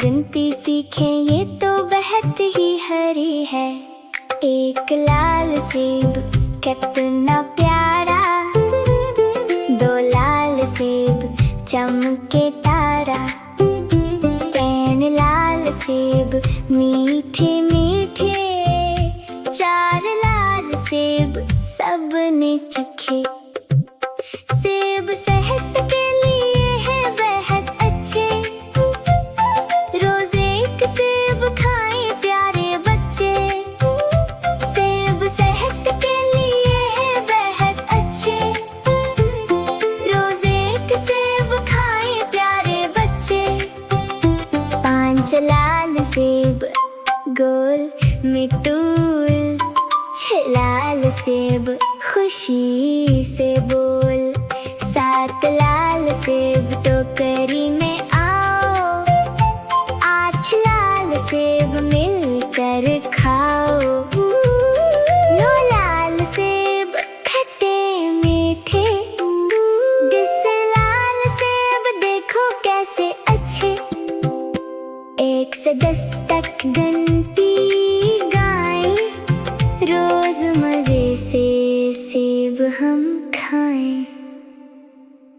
गिनती सीखें, ये तो बहुत ही हरी है। एक लाल सेब कितना प्यारा, दो लाल सेब चमके तारा। तीन लाल सेब मीठे मीठे, चार लाल सेब सबने चखे। सेब सेहत के लिए है बेहद अच्छे, रोज एक सेब खाएं प्यारे बच्चे। सेब सेहत के लिए है बेहद अच्छे, रोज एक सेब खाएं प्यारे बच्चे। पांच लाल सेब गोल में तूल, छह लाल सेब खुशी से बोल। सात लाल सेब टोकरी में आओ, आठ लाल सेब मिलकर खाओ। नौ लाल सेब खट्टे मीठे, 10 लाल सेब देखो कैसे अच्छे। 1 से 10 तक गिनती